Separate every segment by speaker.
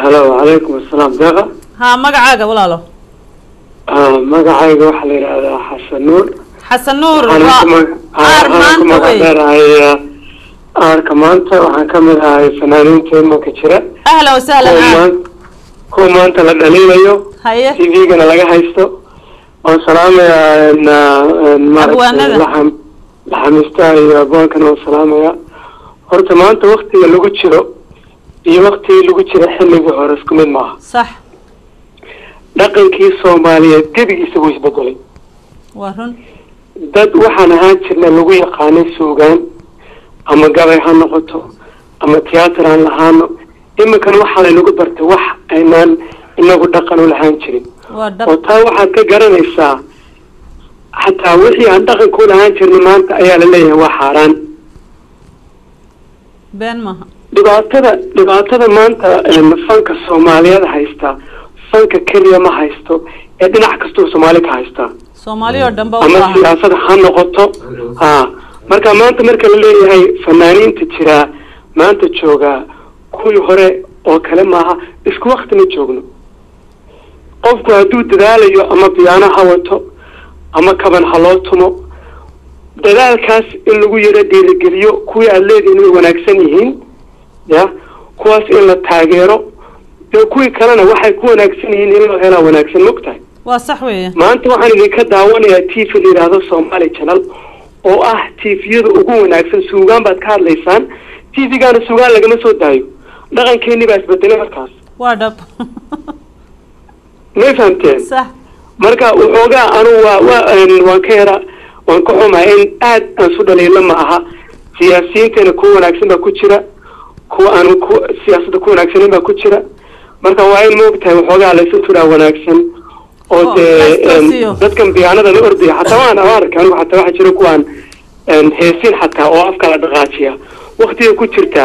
Speaker 1: هلا وعليكم السلام دغا
Speaker 2: ها مقعاقة ولا له
Speaker 1: مقعاقة وحلي هذا حسن نور
Speaker 2: حسن نور
Speaker 1: أركمانتا وحن كمل هاي فنانين تيمو كتيرة
Speaker 2: أهلا وسهلا
Speaker 1: كو ما أنت لدليل أيو
Speaker 2: هيا
Speaker 1: تي في جنا لقى هايستو والسلام يا لحمستاي أبوان كانوا السلام يا هرت ما أنت وقتي اللي قلت شرو في وقتي اللي قلت شرو حلي بهرسكم من معه
Speaker 2: صح
Speaker 1: لكن كي سومالية تبي يسوي بدلي
Speaker 2: وهرن
Speaker 1: dad waxaan ahaan jirnay lagu yaqaanay suugaan ama gabay ha noqoto ama tiyaatar aan lahaano iminkan waxaa laynagu bartay wax aynaan inagu dhaqan u lahaan jirin oo taa waxaad ka garanaysaa xataa wixii aan dhaqanka u lahaan jirnay maanta ayaa la leeyahay waa xaaraan
Speaker 2: been maaha
Speaker 1: dhibaatada maanta fanka soomaaliyeed haysta fanka keliya ma haysto ee dhinac kastoo soomaali ka haystaa
Speaker 2: Soomaaliya dhanba
Speaker 1: ama siyaasada ha noqoto marka maanta marka la leeyahay fanaaniinta jira maanta jooga kuwii hore oo kale maaha isku waqti ma joogno qofku hadduu dadaalayo ama biyaano ha wato ama kaban ha loo tumo dadaalkaas in lagu yara dhiirigeliyo kuwii aad leedihiin way wanaagsan yihiin ya kuwaas in la taageero iyo kuwii kalena waxay ku wanaagsan yihiin in loo helaa wanaagsan mogtahay
Speaker 2: وصح وياه
Speaker 1: ما أنت وحنا اللي كداون يا تيف اللي هذا الصومالي channel أو تيف يد أقوى ناكسن سوغان بتكار ليسان تيف كان السوغان لقنا صوت دايو لكن كيني بس بدنا مركز
Speaker 2: وادب
Speaker 1: ما فهمتين
Speaker 2: صح
Speaker 1: مركا وحوجا أنا وكيرا وانكحهم إن أنصد لي لما سياسيين تنكون ناكسن بكتيرة أنا سياسة تكون ناكسن بكتيرة مركا وين موقتها وحوجا على سطورة وناكسن oo dadkan biyaanada la orday xataa waan arkaan xataa waxa jira kuwan heesin xataa oo afka la dhaqaajiya waqtiga ku jirta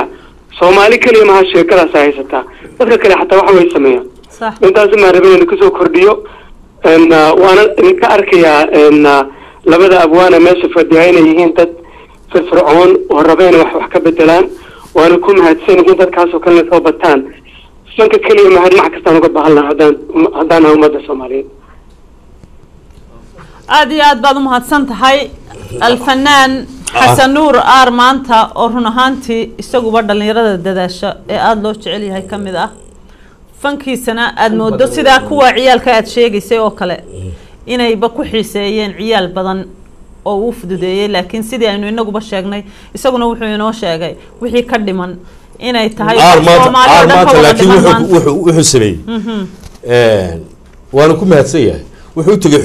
Speaker 1: Soomaali kaliya ma sheekadaas haysata dadka kale xataa waxa way sameeyaan
Speaker 2: صح
Speaker 1: intaas ma rabeen ku soo kordhiyo waana ka arkayaa labada abwaana meesha fadhiyayna yihiin dad firfircoon oo rabeen wax ka bedelaan waana ku mahadsan yihiin dadkaas oo kale soo bataan sanka kaliya ma hadma kastaan uga baahan hadaan umada Soomaaliyeed
Speaker 2: aad iyo aad baad u mahadsan tahay alfanaan xasan nuur maanta oo run ahaantii isaguba dhalinyarada dadaasha ee aad loo jecel yahay kamid ah fankiisana aad moodo sida kuwa ciyaalka aad sheegaysay oo kale inay ba ku xiiseeyeen ciyaal badan oo uu fududeeyay laakiin sidii aynu inaguba sheegnay isaguna wuxuu inoo sheegay wixii ka dhiman inay tahay
Speaker 3: Soomaaliya laakiin wuxuu sameeyay waana ku mahadsan yahay wuxuu tagay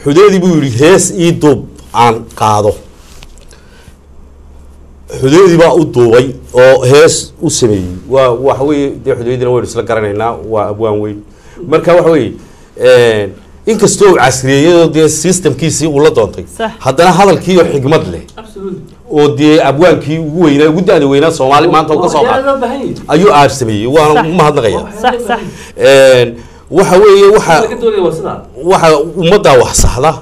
Speaker 3: xudeedi buu yiri hees ii dub aan qaado xudeedi baa u duubay oo hees u sameeyay waxa weeye xudeedina way isla garanaynaa waa abwaan weyn marka waxa weeye inkastoo casriyeeyay systemkiisii uu la doontay haddana hadalkii iyo xigmad leh oo dee abwaankii ugu weynaa ugu daada weynaa Soomaali maanta oo ka soo baxay ayuu aarsameeyay waana u mahadnaqaya
Speaker 2: صح
Speaker 3: waxa weeye waxa umada wax saxda